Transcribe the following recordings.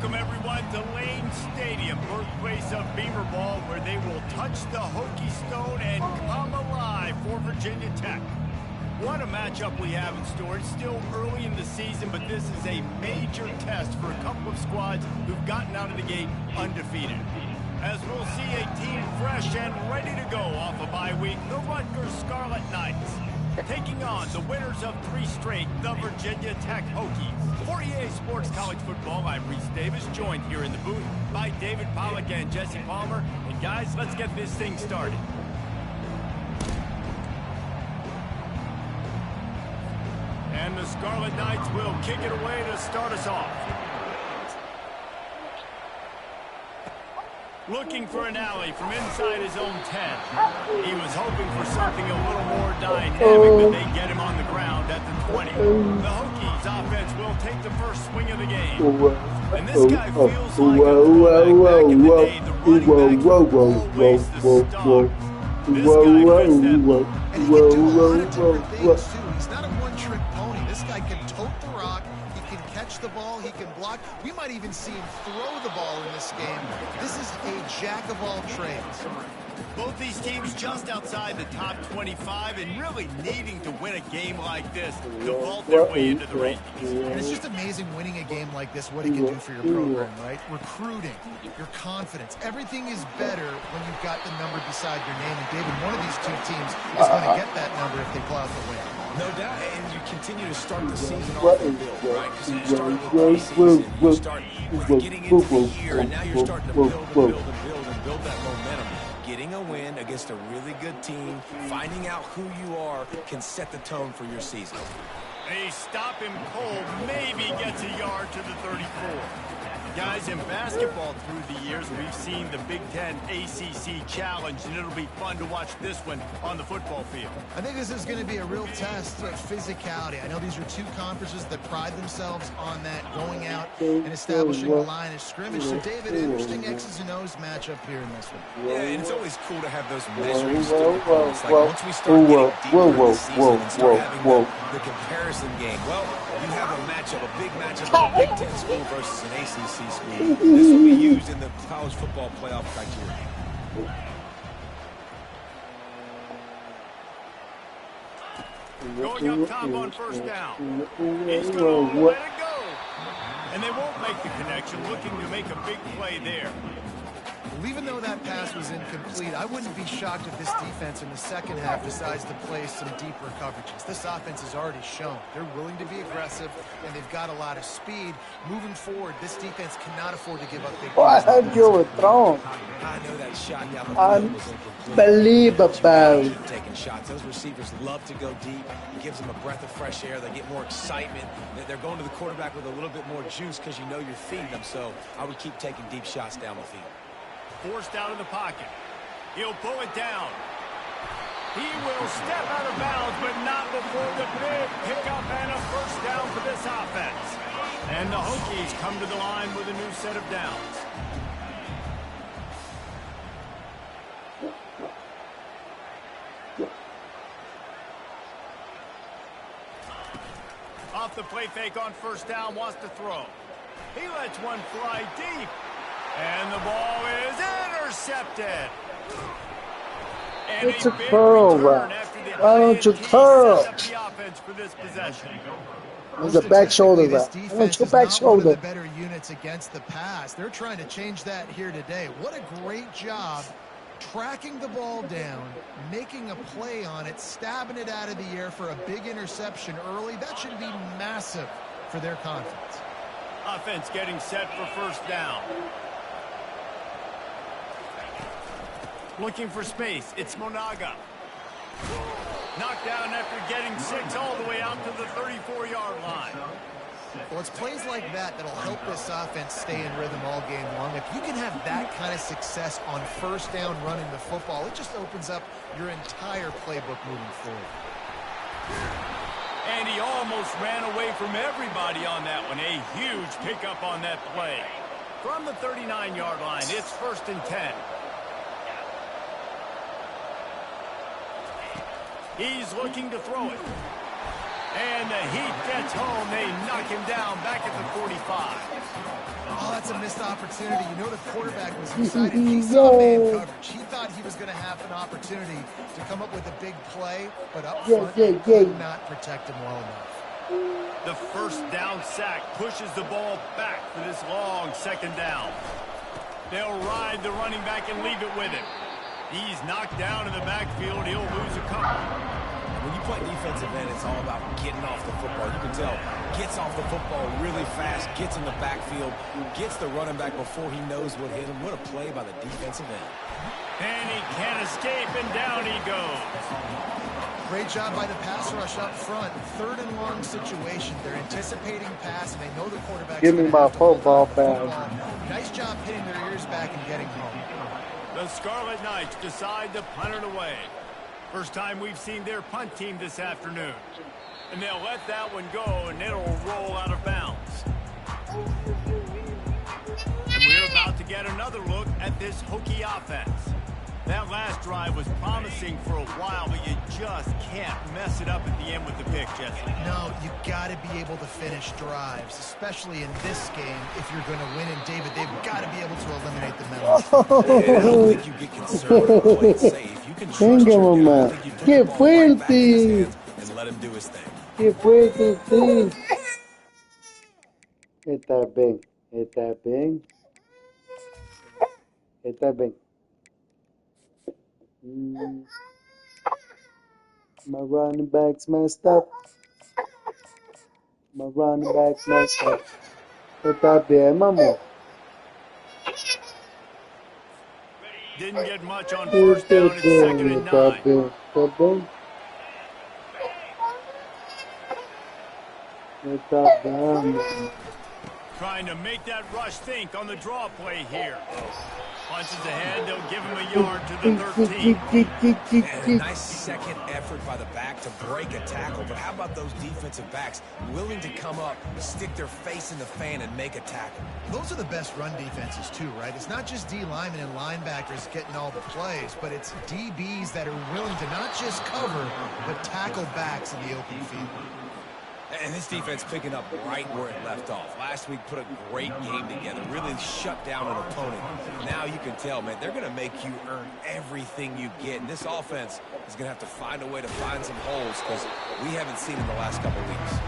Welcome, everyone, to Lane Stadium, birthplace of Beamer Ball, where they will touch the Hokie Stone and come alive for Virginia Tech. What a matchup we have in store. It's still early in the season, but this is a major test for a couple of squads who've gotten out of the gate undefeated. As we'll see a team fresh and ready to go off a bye week, the Rutgers Scarlet Knights, taking on the winners of 3 straight, the Virginia Tech Hokies. For EA Sports College Football, I'm Reese Davis, joined here in the booth by David Pollack and Jesse Palmer. And guys, let's get this thing started. And the Scarlet Knights will kick it away to start us off. Looking for an alley from inside his own 10. He was hoping for something a little more dynamic, but they get him on the ground at the 20. The Hokies offense will take the first swing of the game. And this guy feels like a throwback back in the day. The running back always the star. This guy fits that. And he can do a lot of different things, too. He's not a one-trick pony. This guy can tote the rock. He can catch the ball. He can block. We might even see him throw the ball in this game. This is a jack of all trades. Both these teams just outside the top 25 and really needing to win a game like this to vault their way into the rankings. And it's just amazing winning a game like this, what it can do for your program, right? Recruiting, your confidence, everything is better when you've got the number beside your name. And David, one of these two teams is going to get that number if they pull out the win. No doubt, and you continue to start the season off and build, right? Because you started with preseason, you start getting into the year, and now you're starting to build that momentum. Getting a win against a really good team, finding out who you are, can set the tone for your season. They stop him cold, maybe gets a yard to the 34. Guys, in basketball through the years, we've seen the Big Ten ACC Challenge, and it'll be fun to watch this one on the football field. I think this is going to be a real test of physicality. I know these are two conferences that pride themselves on that, going out and establishing a line of scrimmage. So, David, interesting X's and O's matchup here in this one. Yeah, and it's always cool to have those measuring stick opponents. Like, once we start getting deeper in the season and start having the comparison game, well, you have a matchup, a big matchup of a Big Ten school versus an ACC school. This will be used in the college football playoff criteria. Going up top on first down. He's going to let it go. And they won't make the connection, looking to make a big play there. Well, even though that pass was incomplete, I wouldn't be shocked if this defense in the second half decides to play some deeper coverages. This offense has already shown they're willing to be aggressive, and they've got a lot of speed. Moving forward, this defense cannot afford to give up big I heard you were thrown. I know that shot down the field was incomplete. Unbelievable. Taking shots. Those receivers love to go deep. It gives them a breath of fresh air. They get more excitement. They're going to the quarterback with a little bit more juice because you know you're feeding them. So I would keep taking deep shots down the field. Forced out of the pocket. He'll pull it down. He will step out of bounds, but not before the big pickup and a first down for this offense. And the Hokies come to the line with a new set of downs. Off the play fake on first down, wants to throw. He lets one fly deep. And the ball is intercepted. And it's a curl route. Why don't you curl? The offense for this possession. It's a back shoulder route. Why don't you back shoulder? One of the better units against the pass. They're trying to change that here today. What a great job tracking the ball down, making a play on it, stabbing it out of the air for a big interception early. That should be massive for their confidence. Offense getting set for first down. Looking for space. It's Monaga. Knocked down after getting 6 all the way out to the 34-yard line. Well, it's plays like that that'll help this offense stay in rhythm all game long. If you can have that kind of success on first down running the football, it just opens up your entire playbook moving forward. And he almost ran away from everybody on that one. A huge pickup on that play. From the 39-yard line, it's first and 10. He's looking to throw it. And the heat gets home. They knock him down back at the 45. Oh, that's a missed opportunity. You know the quarterback was excited. He saw man coverage. He thought he was going to have an opportunity to come up with a big play, but up front, he could not protect him well enough. The first down sack pushes the ball back for this long second down. They'll ride the running back and leave it with him. He's knocked down in the backfield. He'll lose a couple. When you play defensive end, it's all about getting off the football. You can tell, gets off the football really fast, gets in the backfield, gets the running back before he knows what hit him. What a play by the defensive end. And he can't escape, and down he goes. Great job by the pass rush up front. Third and long situation. They're anticipating pass, and they know the quarterback's Give me my football bag. Nice job hitting their ears back and getting home. The Scarlet Knights decide to punt it away. First time we've seen their punt team this afternoon. And they'll let that one go, and it'll roll out of bounds. And we're about to get another look at this Hokie offense. That last drive was promising for a while, but you just can't mess it up at the end with the pick, Jesse. No, you got to be able to finish drives, especially in this game. If you're going to win, and David, they've got to be able to eliminate the mental. I don't think you get conservative or play it safe. You can trust your guy. I think you put the ball right back in his hands and let him do his thing. Que fuerte, sí. Está bem, está bem. Está bem. My running back's messed up. My running back's messed up. Está bem, mamãe. Didn't get much on first down and second and 9. Está bem, está bem. Está bem, mamãe. Trying to make that rush think on the draw play here. Punches ahead, they'll give him a yard to the 13. And a nice second effort by the back to break a tackle. But how about those defensive backs willing to come up, stick their face in the fan, and make a tackle? Those are the best run defenses, too, right? It's not just D linemen and linebackers getting all the plays, but it's DBs that are willing to not just cover, but tackle backs in the open field. And this defense picking up right where it left off. Last week put a great game together, really shut down an opponent. Now you can tell, man, they're going to make you earn everything you get. And this offense is going to have to find a way to find some holes because we haven't seen in the last couple weeks.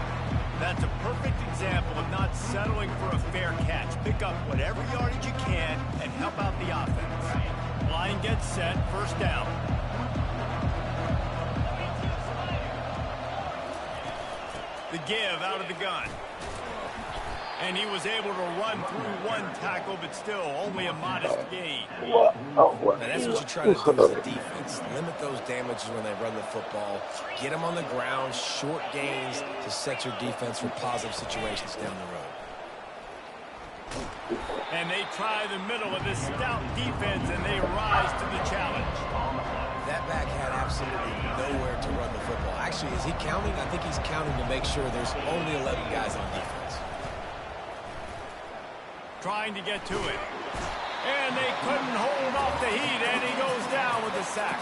That's a perfect example of not settling for a fair catch. Pick up whatever yardage you can and help out the offense. Line gets set, first down. The give out of the gun. And he was able to run through one tackle, but still only a modest gain. And that's what you try to do as a defense. Limit those damages when they run the football. Get them on the ground, short gains to set your defense for positive situations down the road. And they try the middle of this stout defense, and they rise to the challenge. That back had absolutely nowhere to run the football. Actually, is he counting? I think he's counting to make sure there's only 11 guys on defense. Trying to get to it. And they couldn't hold off the heat, and he goes down with a sack.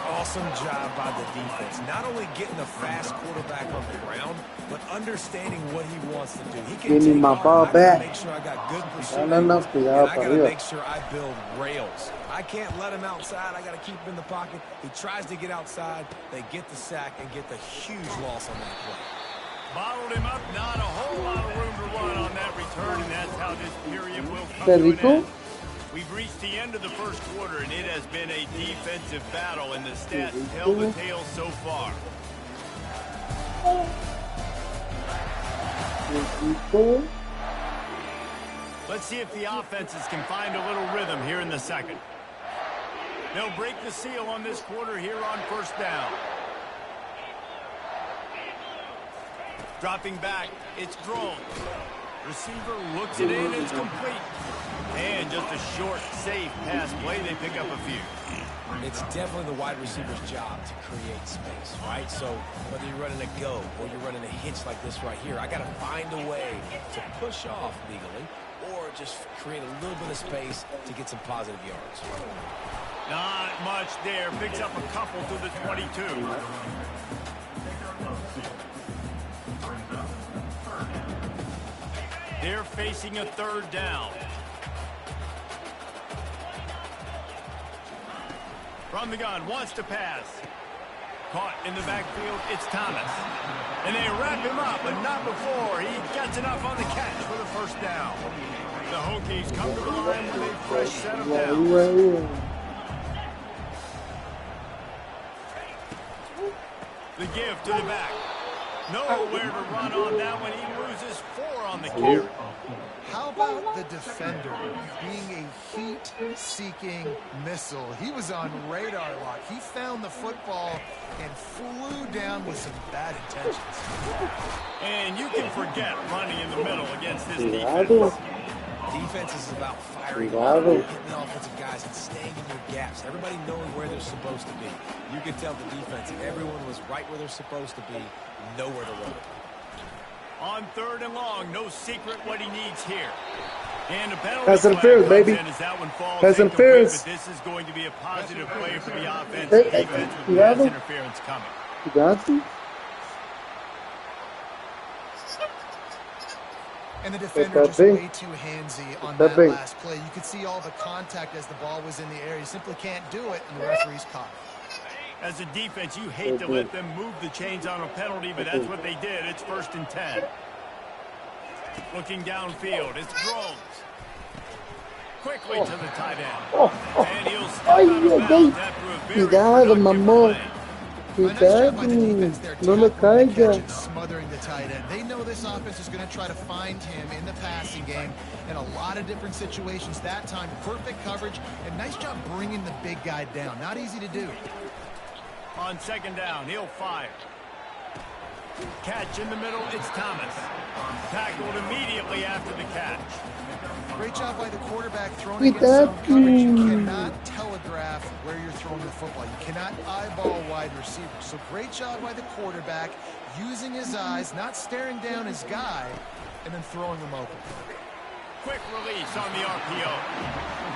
Awesome job by the defense. Not only getting the fast quarterback on the ground, but understanding what he wants to do. He can Give me my ball back. Make sure I got good pursuit. No, no, no, And I got to make sure I build rails. I can't let him outside. I got to keep him in the pocket. He tries to get outside. They get the sack and get the huge loss on that play. Bottled him up. Not a whole lot of room to run on that return, and that's how this period will come to an end. We've reached the end of the first quarter, and it has been a defensive battle, and the stats tell the tale so far. Let's see if the offenses can find a little rhythm here in the second. They'll break the seal on this quarter here on first down. Dropping back, it's thrown. Receiver looks it in, it's complete. And just a short, safe pass play, they pick up a few. It's definitely the wide receiver's job to create space, right? So whether you're running a go or you're running a hitch like this right here, I got to find a way to push off legally or just create a little bit of space to get some positive yards. Not much there. Picks up a couple to the 22. They're facing a third down. From the gun, wants to pass. Caught in the backfield, it's Thomas. And they wrap him up, but not before he gets enough on the catch for the first down. The Hokies come to the line with a fresh set of downs. The give to the back. Nowhere to run on that one. He loses 4 on the carry. How about the defender being a heat-seeking missile? He was on radar lock. He found the football and flew down with some bad intentions. And you can forget running in the middle against this defense. Defense is about firing off, hitting the offensive guys and staying in your gaps. Everybody knowing where they're supposed to be. You can tell the defense, everyone was right where they're supposed to be, nowhere to run. On third and long, no secret what he needs here. And a penalty Has interference, baby. as that one falls Has incomplete, interference. but this is going to be a positive play for the offense. Hey, The defense with cuidado. pass interference coming. Cuidado. And the defender just way too handsy on that last play. You could see all the contact as the ball was in the air. You simply can't do it, and the referee's caught it. As a defense, you hate to let them move the chains on a penalty, but that's what they did. It's 1st and 10. Looking downfield, it's Groves. Quickly to the tight end. And he'll step out of bounds after a very productive play. Nice job by the defense there, tackling the catch and smothering the tight end. They know this offense is going to try to find him in the passing game in a lot of different situations. That time, perfect coverage, and nice job bringing the big guy down. Not easy to do. On 2nd down, he'll fire. Catch in the middle, it's Thomas. Tackled immediately after the catch. Great job by the quarterback throwing against zone coverage. You cannot telegraph where you're throwing the football. You cannot eyeball wide receivers. So great job by the quarterback using his eyes, not staring down his guy, and then throwing him open. Quick release on the RPO.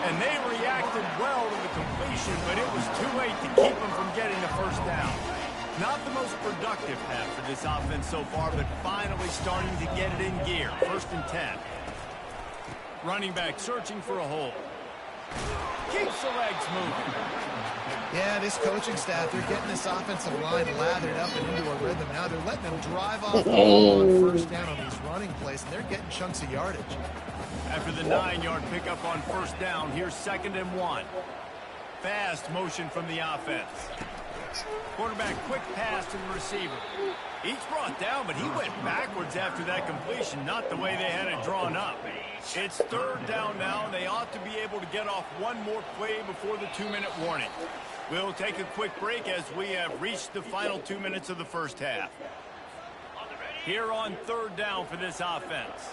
And they reacted well to the completion, but it was too late to keep them from getting the first down. Not the most productive half for this offense so far, but finally starting to get it in gear. 1st and 10. Running back searching for a hole. Keeps the legs moving. Yeah, this coaching staff, they're getting this offensive line lathered up and into a rhythm. Now they're letting them drive off the ball on 1st down on these running plays, and they're getting chunks of yardage. After the 9-yard pickup on 1st down, here's 2nd and 1. Fast motion from the offense. Quarterback quick pass to the receiver. He's brought down, but he went backwards after that completion, not the way they had it drawn up. It's 3rd down now, and they ought to be able to get off one more play before the 2-minute warning. We'll take a quick break as we have reached the final 2 minutes of the first half. Here on 3rd down for this offense.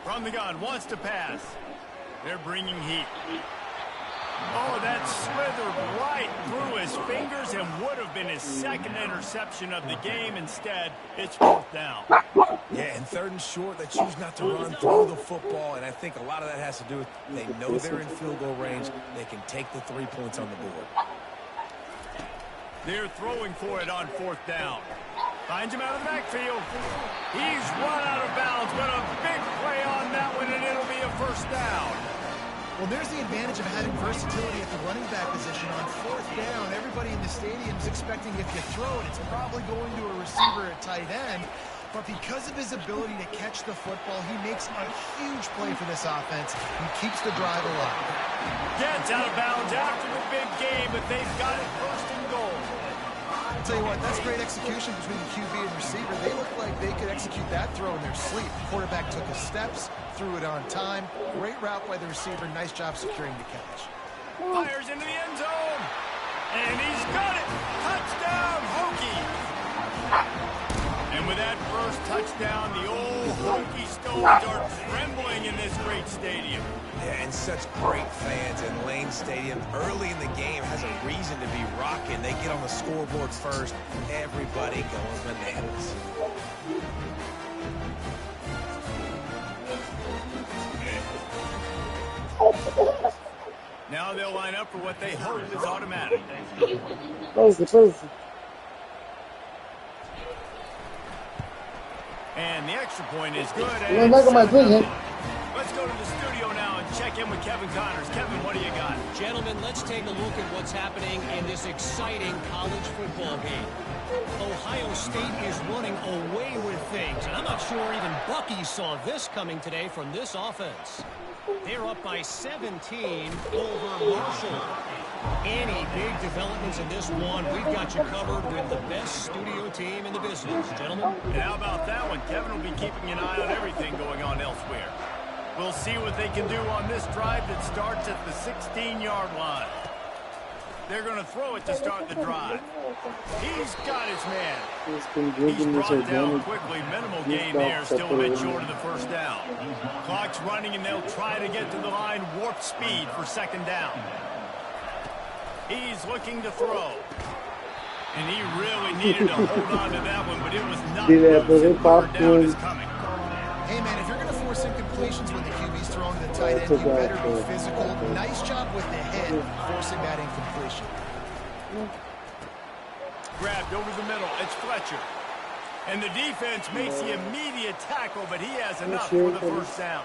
From the gun, wants to pass. They're bringing heat. Oh, that slithered right through his fingers and would have been his 2nd interception of the game. Instead, it's 4th down. Yeah, and 3rd and short, they choose not to run through the football, and I think a lot of that has to do with they know they're in field goal range. They can take the 3 points on the board. They're throwing for it on 4th down. Finds him out of the backfield. He's run out of bounds, but a big play on that one, and it'll be a 1st down. Well, there's the advantage of having versatility at the running back position. On 4th down, everybody in the stadium is expecting if you throw it, it's probably going to a receiver at tight end. But because of his ability to catch the football, he makes a huge play for this offense and keeps the drive alive. Gets out of bounds after the big game, but they've got it 1st and goal. I'll tell you what, that's great execution between the QB and receiver. They look like they could execute that throw in their sleep. The quarterback took his steps, threw it on time. Great route by the receiver. Nice job securing the catch. Fires into the end zone. And he's got it. Touchdown, Hokies. And with that first touchdown, the old Hokie Stones are trembling in this great stadium. Yeah, and such great fans in Lane Stadium. Early in the game has a reason to be rocking. They get on the scoreboard first. Everybody going bananas. Now they'll line up for what they hope is automatic. And the extra point is good. You're not gonna drink it. Let's go to the studio now and check in with Kevin Connors. Kevin, what do you got? Gentlemen, let's take a look at what's happening in this exciting college football game. Ohio State is running away with things, and I'm not sure even Bucky saw this coming today from this offense. They're up by 17 over Marshall. Any big developments in this one, we've got you covered with the best studio team in the business, gentlemen. And how about that one? Kevin will be keeping an eye on everything going on elsewhere. We'll see what they can do on this drive that starts at the 16-yard line. They're going to throw it to start the drive. He's got his man. He's brought down quickly. Minimal gain there, still a bit short of the first down. Clock's running, and they'll try to get to the line warp speed for second down. He's looking to throw. And he really needed to hold on to that one, but it was not loose. Third down is coming. Hey, man, if you're going to force incompletions when the QB's throwing to the tight end, you better be physical. Nice job with the head forcing that incompletion. Grabbed over the middle. It's Fletcher. And the defense makes the immediate tackle, but he has enough for the first down.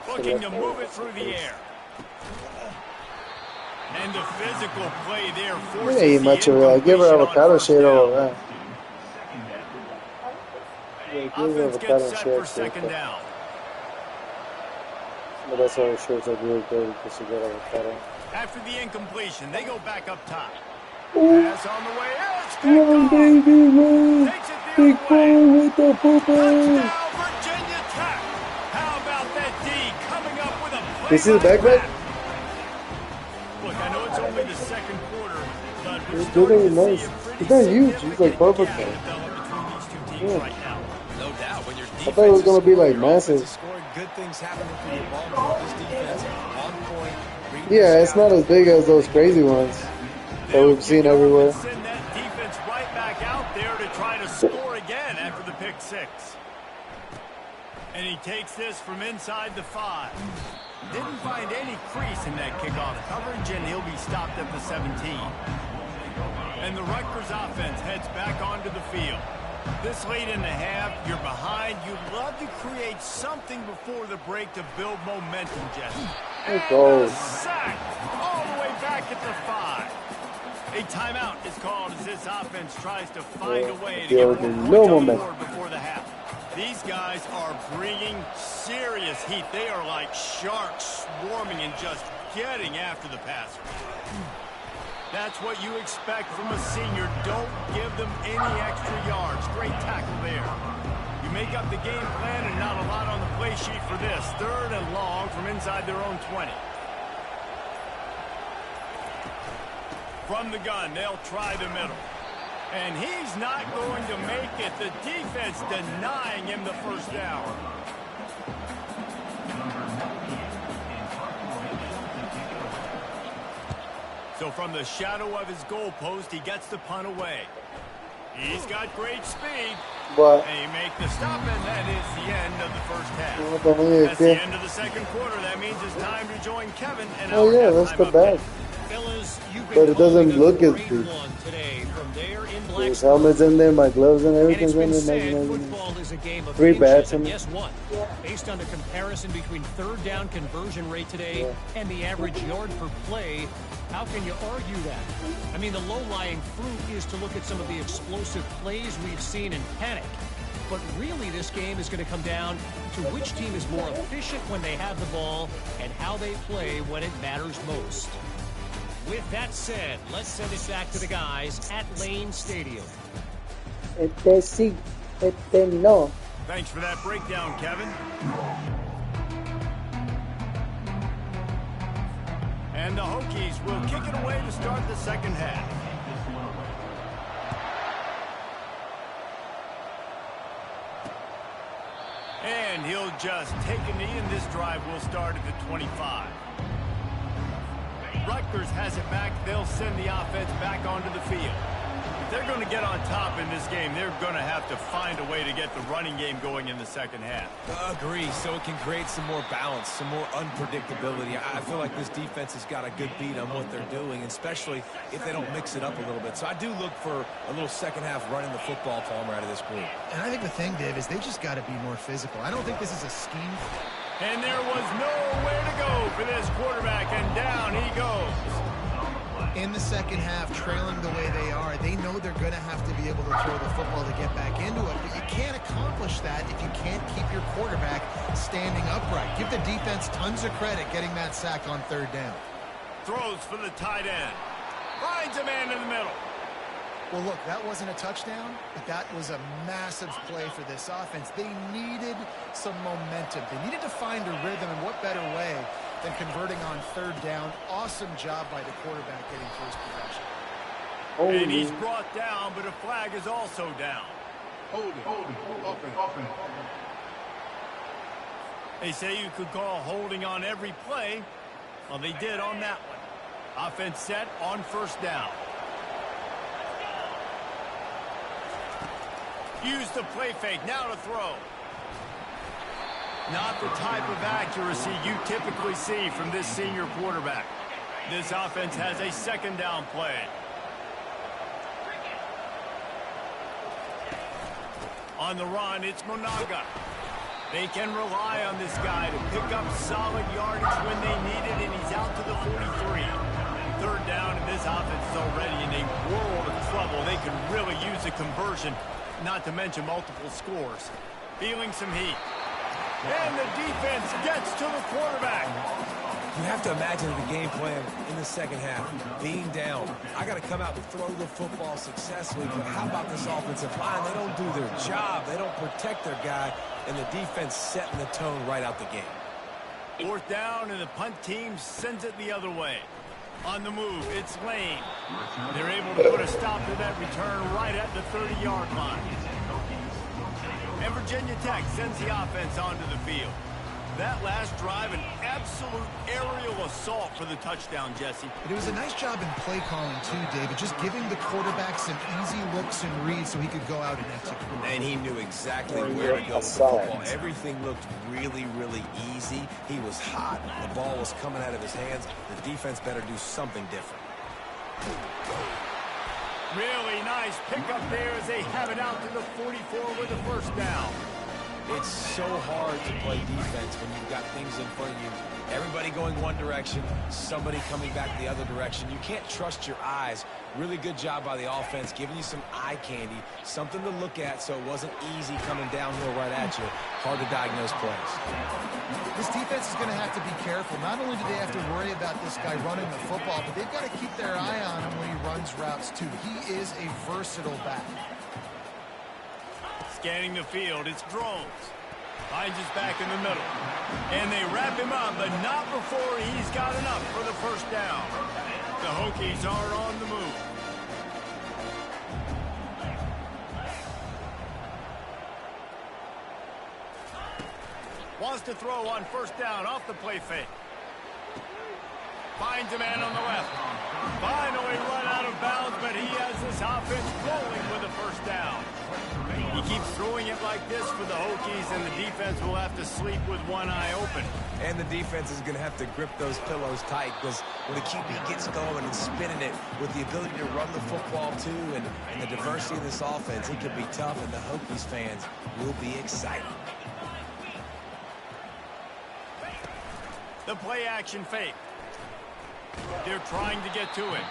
Looking to move it through the air. And the physical play there forces the incompletion. Give her avocado shade all around. Offense gets set for second down. But that's why her shirts are really good because she got avocado. After the incompletion, they go back up top. Pass on the way. It's takes it the Big other way. boy with the pooper. Touchdown, Virginia Tech. How about that D coming up with a play? You see the backpack? Look, I know it's only the second quarter, but we're It's starting really to nice. see a pretty It's not huge. significant It's like perfect. gap develop between these two teams Yeah. right now. No doubt. When your I thought it was going to be like massive. scoring, good things happening for your ball. This defense on point. Yeah, it's not as big as those crazy ones that we've seen everywhere. Send that defense right back out there to try to score again after the pick six. And he takes this from inside the 5. Didn't find any crease in that kickoff coverage, and he'll be stopped at the 17. And the Rutgers offense heads back onto the field. This late in the half, you're behind. You love to create something before the break to build momentum, Jesse. It goes. Sack all the way back at the 5. A timeout is called as this offense tries to find a way to get more points on the board before the half. These guys are bringing serious heat. They are like sharks swarming and just getting after the passer. That's what you expect from a senior. Don't give them any extra yards. Great tackle there. You make up the game plan and not a lot on the play sheet for this. Third and long from inside their own 20. From the gun, they'll try the middle. And he's not going to make it. The defense denying him the first down. So from the shadow of his goalpost, he gets the punt away. He's got great speed. But And he make the stop, and that is the end of the first half. That's That's the end of the second quarter. That means it's time to join Kevin. And oh yeah, that's the back. Fellas, you've been But it doesn't calling a look as great big. one today from there in His Blacksburg. helmet's in there, my gloves and And it's everything's in been there. said Nothing. football is a game of 3 inches, bats and in guess what? Based on the comparison between third down conversion rate today and the average yard per play, how can you argue that? I mean, the low-lying fruit is to look at some of the explosive plays we've seen in panic. But really, this game is going to come down to which team is more efficient when they have the ball and how they play when it matters most. With that said, let's send it back to the guys at Lane Stadium. Este sí, este no. Thanks for that breakdown, Kevin. And the Hokies will kick it away to start the second half. And he'll just take a knee, and this drive will start at the 25. Rutgers has it back. They'll send the offense back onto the field. they're going to get on top in this game, they're going to have to find a way to get the running game going in the second half. Agree, so it can create some more balance, some more unpredictability. I feel like this defense has got a good beat on what they're doing, especially if they don't mix it up a little bit. So I do look for a little second half running the football, Palmer, out of this group. And I think the thing, Dave, is they just got to be more physical. I don't think this is a scheme. And there was nowhere to go for this quarterback, and down he goes. In the second half, trailing the way they are, they know they're going to have to be able to throw the football to get back into it, but you can't accomplish that if you can't keep your quarterback standing upright. Give the defense tons of credit getting that sack on third down. Throws for the tight end. Finds a man in the middle. Well, look, that wasn't a touchdown, but that was a massive play for this offense. They needed some momentum. They needed to find a rhythm, and what better way than converting on third down. Awesome job by the quarterback getting first possession. And he's brought down, but a flag is also down. Hold it, open. They say you could call holding on every play. Well, they did on that one. Offense set on first down. Use the play fake, now to throw. Not the type of accuracy you typically see from this senior quarterback. This offense has a second down play. On the run, it's Monaga. They can rely on this guy to pick up solid yardage when they need it, and he's out to the 43. Third down, and this offense is already in a world of trouble. They can really use a conversion, not to mention multiple scores. Feeling some heat. And the defense gets to the quarterback. You have to imagine the game plan in the second half. Being down, I got to come out and throw the football successfully, but how about this offensive line? They don't do their job. They don't protect their guy, and the defense setting the tone right out the game. Fourth down, and the punt team sends it the other way. On the move, it's Lane. They're able to put a stop to that return right at the 30-yard line. And Virginia Tech sends the offense onto the field. That last drive, an absolute aerial assault for the touchdown, Jesse. But it was a nice job in play calling, too, David, just giving the quarterback some easy looks and reads so he could go out and execute. And he knew exactly where to go with the football. Everything looked really, really easy. He was hot. The ball was coming out of his hands. The defense better do something different. Really nice pickup there as they have it out to the 44 with the first down. It's so hard to play defense when you've got things in front of you. Everybody going one direction, somebody coming back the other direction. You can't trust your eyes. Really good job by the offense, giving you some eye candy, something to look at so it wasn't easy coming downhill right at you. Hard to diagnose plays. This defense is going to have to be careful. Not only do they have to worry about this guy running the football, but they've got to keep their eye on him when he runs routes, too. He is a versatile back. Scanning the field, it's Drones. Finds his back in the middle. And they wrap him up, but not before he's got enough for the first down. The Hokies are on the move. Wants to throw on first down off the play fake. Finds a man on the left. Finally run out of bounds, but he has this offense rolling with a first down. He keeps throwing it like this for the Hokies, and the defense will have to sleep with one eye open. And the defense is going to have to grip those pillows tight because when the QB gets going and spinning it with the ability to run the football too and the diversity of this offense, it could be tough, and the Hokies fans will be excited. The play action fake. They're trying to get to it.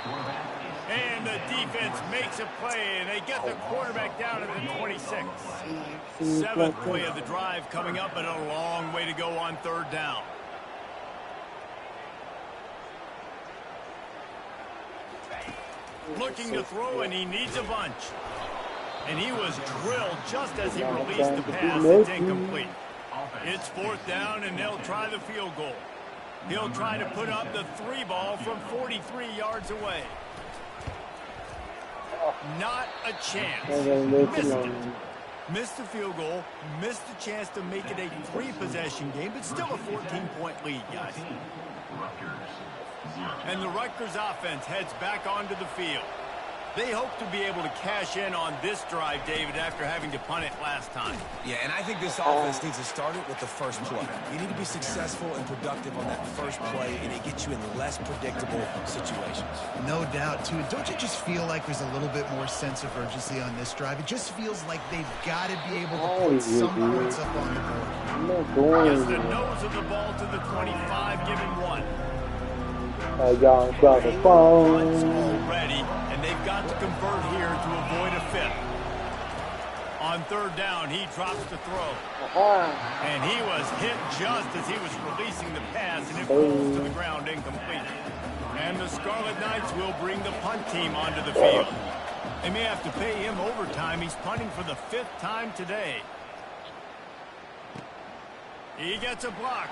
And the defense makes a play, and they get the quarterback down at the 26. Seventh play of the drive coming up, but a long way to go on third down. Looking to throw, and he needs a bunch. And he was drilled just as he released the pass. It's incomplete. It's fourth down, and they'll try the field goal. He'll try to put up the 3-ball from 43 yards away. Not a chance. Missed it. Missed the field goal. Missed the chance to make it a 3-possession game, but still a 14-point lead, guys. And the Rutgers offense heads back onto the field. They hope to be able to cash in on this drive, David, after having to punt it last time. Yeah, and I think this offense needs to start it with the first play. You need to be successful and productive on that first play, and it gets you in less predictable situations. No doubt, too. Don't you just feel like there's a little bit more sense of urgency on this drive? It just feels like they've got to be able to put some points up on the board. Gets the nose of the ball to the 25, giving one. Once already, and they've got to convert here to avoid a fifth. On third down, he drops the throw. And he was hit just as he was releasing the pass, and it falls to the ground incomplete. And the Scarlet Knights will bring the punt team onto the field. They may have to pay him overtime. He's punting for the 5th time today. He gets a block.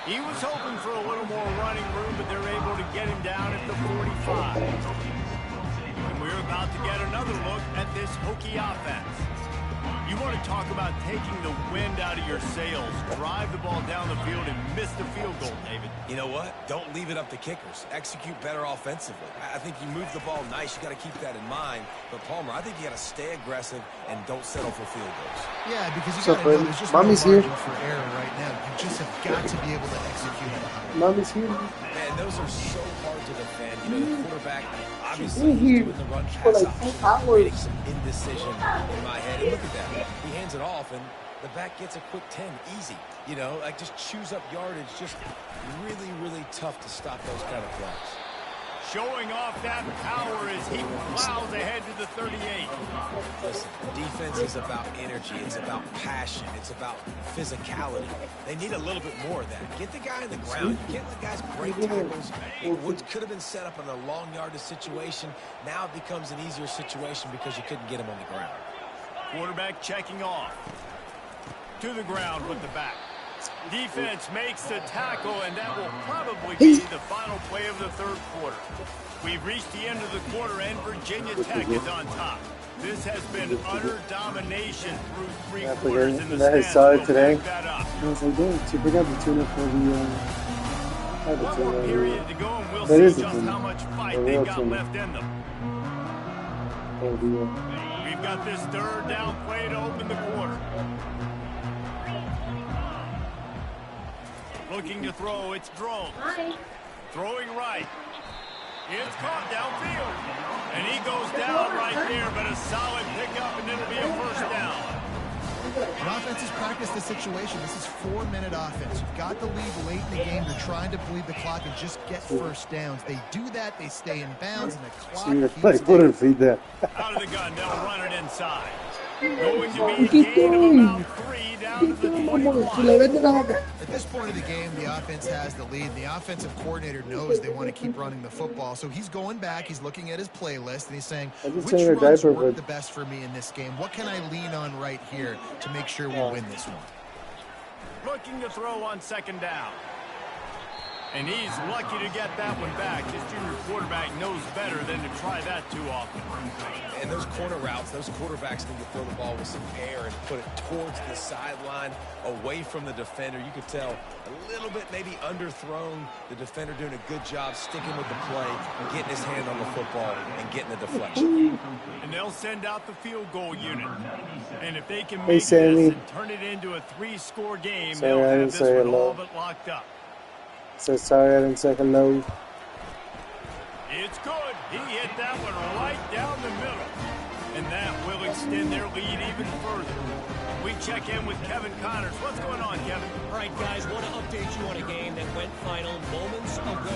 He was hoping for a little more running room, but they're able to get him down at the 45. And we're about to get another look at this Hokie offense. You want to talk about taking the wind out of your sails. Drive the ball down the field and miss the field goal, David. You know what? Don't leave it up to kickers. Execute better offensively. I think you move the ball nice. You got to keep that in mind. But, Palmer, I think you got to stay aggressive and don't settle for field goals. Yeah, because you got to know there's just no margin for error right now. You just have got to be able to execute at a high level. Mommy's here. Man, those are so hard to defend. You know, the quarterback, obviously, he's doing the run pass option, creating some indecision in my head. And look at that. He hands it off, and the back gets a quick 10, easy. You know, like just chews up yardage. Just really, really tough to stop those kind of plays. Showing off that power as he plows ahead to the 38. Listen, defense is about energy. It's about passion. It's about physicality. They need a little bit more of that. Get the guy on the ground. You can't let guys break tackles. What could have been set up in a long yardage situation, now it becomes an easier situation because you couldn't get him on the ground. Quarterback checking off. To the ground with the back. Defense makes the tackle, and that will probably be the final play of the third quarter. We've reached the end of the quarter, and Virginia Tech is on top. This has been utter domination through 3 quarters in the stands. We'll back that up. One more period to go, and we'll see just how much fight they've got left in them. We've got this third down play to open the quarter. Looking to throw, it's Drone. Throwing right. It's caught downfield. And he goes down right there, but a solid pickup, and it'll be a first down. An offense has practiced the situation. This is 4-minute offense. You've got the lead late in the game. You're trying to bleed the clock and just get first downs. They do that, they stay in bounds, and the clock keeps ticking. Out of the gun, they'll run it inside. Going to be a gain of about 3 down to the 25. At this point of the game, the offense has the lead. The offensive coordinator knows they want to keep running the football. So he's going back, he's looking at his playlist, and he's saying, which runs work the best for me in this game? What can I lean on right here to make sure we win this one? Looking to throw on second down. And he's lucky to get that one back. His junior quarterback knows better than to try that too often. And those corner routes, those quarterbacks need to throw the ball with some air and put it towards the sideline, away from the defender. You could tell a little bit maybe underthrown. The defender doing a good job sticking with the play, getting his hand on the football, and getting the deflection. And they'll send out the field goal unit. And if they can make this and turn it into a 3-score game, they'll have this one all but locked up. So sorry I didn't say hello. It's good. He hit that one right down the middle. And that will extend their lead even further. We check in with Kevin Connors. What's going on, Kevin? All right, guys, want to update you on a game that went final moments ago.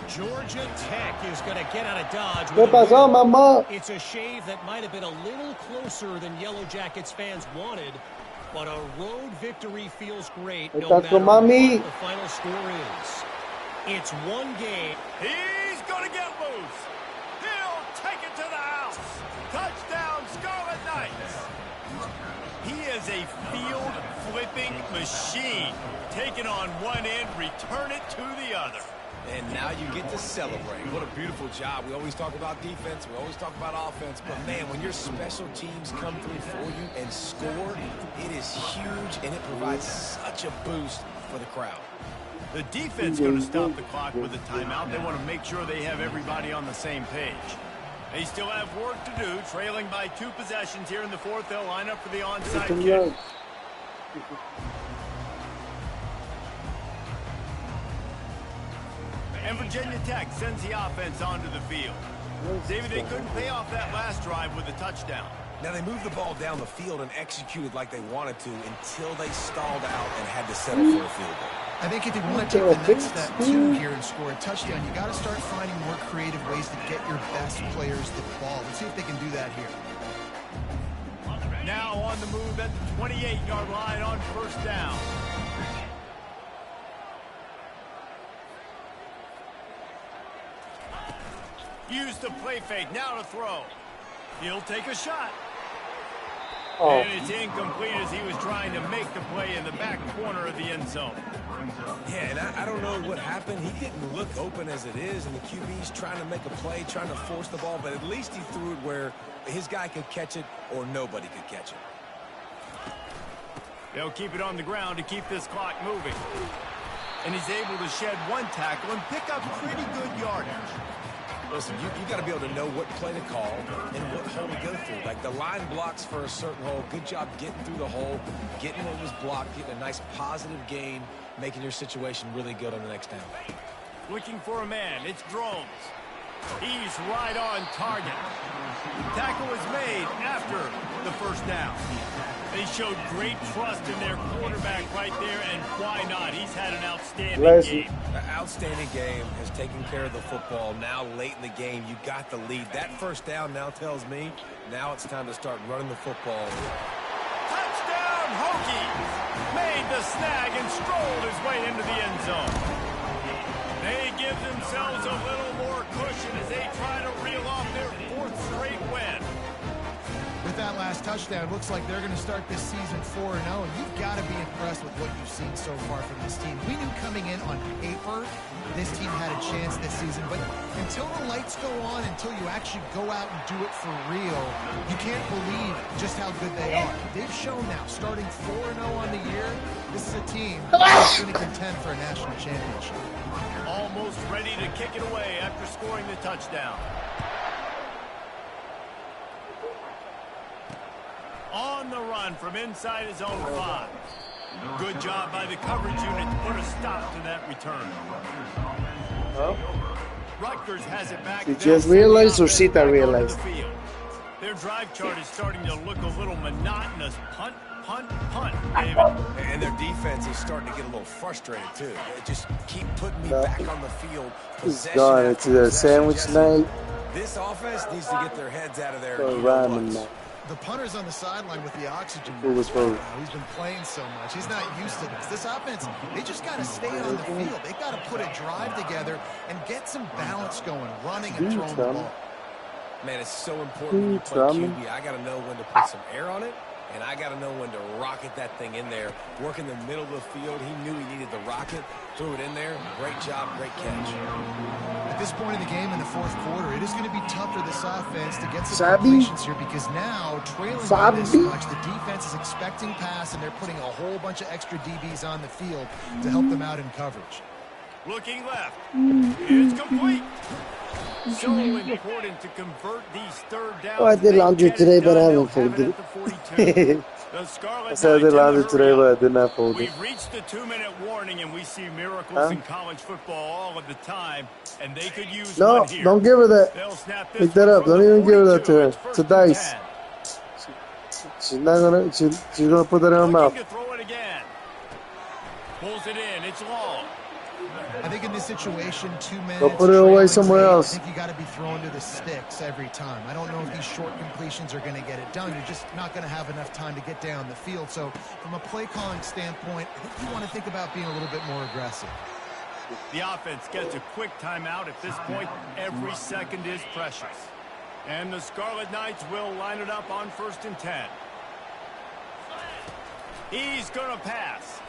Georgia Tech is going to get out of Dodge. It's a shave that might have been a little closer than Yellow Jackets fans wanted. But a road victory feels great no matter what the final score is. It's one game. He's going to get loose. He'll take it to the house. Touchdown, Scarlet Knights. He is a field-flipping machine. Take it on one end, return it to the other. And now you get to celebrate. What a beautiful job. We always talk about defense. We always talk about offense. But, man, when your special teams come through for you and score, it is huge, and it provides such a boost for the crowd. The defense going to stop the clock with a timeout. They want to make sure they have everybody on the same page. They still have work to do, trailing by 2 possessions here in the fourth. They'll line up for the onside kick. And Virginia Tech sends the offense onto the field. David, they couldn't pay off that last drive with a touchdown. Now, they moved the ball down the field and executed like they wanted to until they stalled out and had to settle for a field goal. I think if they want to take the next step too here and score a touchdown, you got to start finding more creative ways to get your best players the ball. Let's see if they can do that here. Now on the move at the 28-yard line on first down. Use the play fake, now to throw. He'll take a shot. And it's incomplete as he was trying to make the play in the back corner of the end zone. Yeah, and I don't know what happened. He didn't look open as it is, and the QB's trying to make a play, trying to force the ball, but at least he threw it where his guy could catch it or nobody could catch it. They'll keep it on the ground to keep this clock moving. And he's able to shed 1 tackle and pick up pretty good yardage. Listen, you got to be able to know what play to call and what hole to go through. Like the line blocks for a certain hole. Good job getting through the hole, getting what was blocked, getting a nice positive gain, making your situation really good on the next down. Looking for a man. It's Drones. He's right on target. Tackle was made after the first down. They showed great trust in their quarterback right there, and why not? He's had an outstanding game. An outstanding game, has taken care of the football. Now late in the game, you got the lead. That first down now tells me now it's time to start running the football. Touchdown, Hokies! Made the snag and strolled his way into the end zone. They give themselves a little more cushion as they try to reel off their 4th straight win. With that last touchdown, looks like they're going to start this season 4-0, and you've got to be impressed with what you've seen so far from this team. We knew coming in on paper this team had a chance this season, but until the lights go on, until you actually go out and do it for real, you can't believe just how good they are. They've shown now, starting 4-0 on the year, this is a team that's going to contend for a national championship. Almost ready to kick it away after scoring the touchdown. On the run from inside his own 5. Good job by the coverage unit to put a stop to that return. Rutgers has it back. You just realized or Sita realized? Their drive chart is starting to look a little monotonous. Punt, punt, punt, David. And their defense is starting to get a little frustrated, too. They just keep putting me back on the field. It's gone. It's a sandwich night. This offense needs to get their heads out of there. The punter's on the sideline with the oxygen. He's been playing so much. He's not used to this. This offense, they just got to stay on the field. They got to put a drive together and get some balance going, running and throwing the ball. Man, it's so important when you play QB. I got to know when to put some air on it, and I got to know when to rocket that thing in there. Work in the middle of the field. He knew he needed the rocket. Threw it in there. Great job. Great catch. At this point in the game in the 4th quarter, it is going to be tough for this offense to get some completions here because now, trailing by this much, the defense is expecting pass, and they're putting a whole bunch of extra DBs on the field to help them out in coverage. Looking left. It's complete. So important to convert these 3rd downs. Oh, I did laundry today, but I haven't folded it. I said I did laundry today, but I did not fold it. We've reached the 2-minute warning, and we see miracles in college football all of the time, and they could use one here. Don't give her that. Pick that up. Don't even give her that to her. It's a dice. She's not gonna. She's gonna put that in her mouth. Throw it again. Pulls it in. It's long. I think in this situation, 2 minutes. Go put it away somewhere else. I think you got to be throwing to the sticks every time. I don't know if these short completions are going to get it done. You're just not going to have enough time to get down the field. So from a play calling standpoint, I think you want to think about being a little bit more aggressive. The offense gets a quick timeout at this point. Every second is precious. And the Scarlet Knights will line it up on 1st and 10. He's going to pass.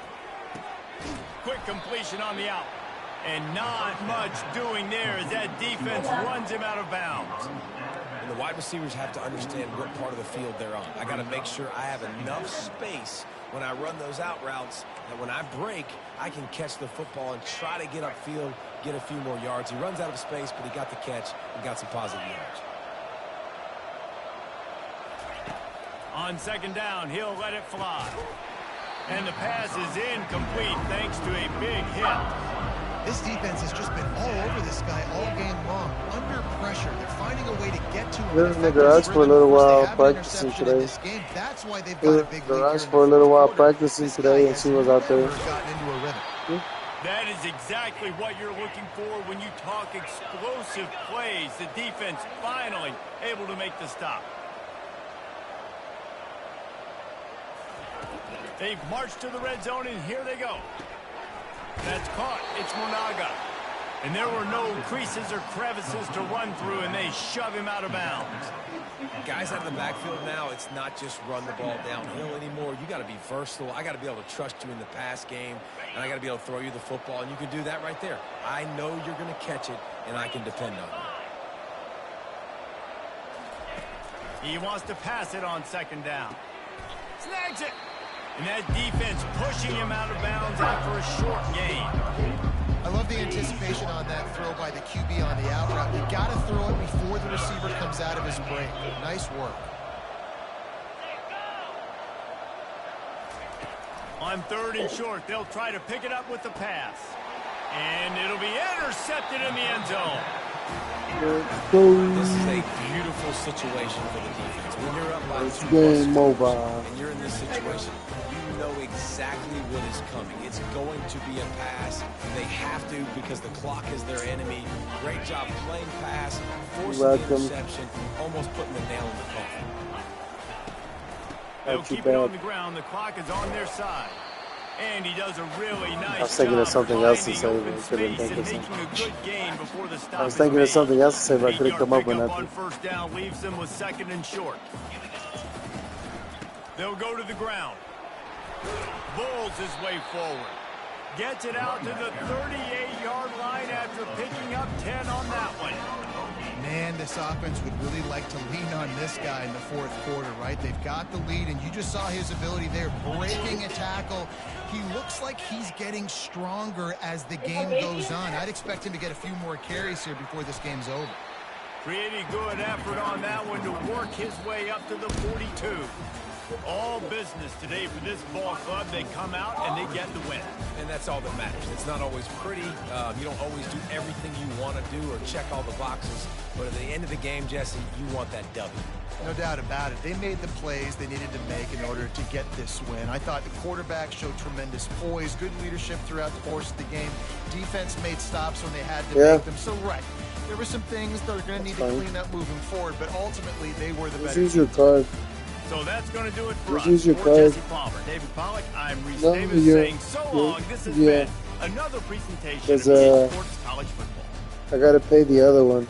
Quick completion on the out. And not much doing there as that defense runs him out of bounds. And the wide receivers have to understand what part of the field they're on. I got to make sure I have enough space when I run those out routes, and when I break, I can catch the football and try to get upfield, get a few more yards. He runs out of space, but he got the catch and got some positive yards. On second down, he'll let it fly. And the pass is incomplete thanks to a big hit. This defense has just been all over this guy all game long. Under pressure, they're finding a way to get to him. They're in the garage for a little while practicing today. That's why they've got a big lead here for a little while practicing today, and she was out there. That is exactly what you're looking for when you talk explosive plays. The defense finally able to make the stop. They've marched to the red zone, and here they go. That's caught. It's Monaga. And there were no creases or crevices to run through, and they shove him out of bounds. Guys out of the backfield now, it's not just run the ball downhill anymore. You got to be versatile. I got to be able to trust you in the pass game, and I got to be able to throw you the football, and you can do that right there. I know you're going to catch it, and I can depend on you. He wants to pass it on second down. Snags it. And that defense pushing him out of bounds after a short gain. I love the anticipation on that throw by the QB on the out route. You got to throw it before the receiver comes out of his break. Nice work. On third and short, they'll try to pick it up with the pass. And it'll be intercepted in the end zone. This is a beautiful situation for the defense. When you're up by 2 points and you're in this situation, you know exactly what is coming. It's going to be a pass. They have to because the clock is their enemy. Great job playing pass, forcing the interception, almost putting the nail in the coffin. They'll keep it on the ground. The clock is on their side. And he does a really nice I was thinking of something else to say, but I couldn't think of something. I was thinking of something else to say, but I couldn't come up with nothing. On first down leaves them with second and short. They'll go to the ground. Bulls his way forward. Gets it out to the 38-yard line after picking up 10 on that one. Man, this offense would really like to lean on this guy in the fourth quarter, right? They've got the lead, and you just saw his ability there, breaking a tackle. He looks like he's getting stronger as the game goes on. I'd expect him to get a few more carries here before this game's over. Pretty good effort on that one to work his way up to the 42. All business today for this ball club. They come out and they get the win. And that's all that matters. It's not always pretty. You don't always do everything you want to do or check all the boxes. But at the end of the game, Jesse, you want that W. No doubt about it. They made the plays they needed to make in order to get this win. I thought the quarterback showed tremendous poise, good leadership throughout the course of the game. Defense made stops when they had to make them. So, right, there were some things that are going to need to clean up moving forward, but ultimately they were the better team. Use your card. So that's going to do it for us. Use your for card. Jesse Palmer, David Pollack, I'm Reese Davis saying so long. This has been another presentation of Sports College Football. I got to pay the other one.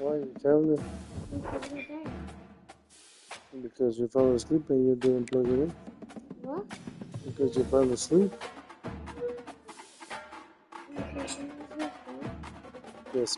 Why you found it? Because you fell asleep and you didn't plug it in? What? Because you fell asleep? Yes.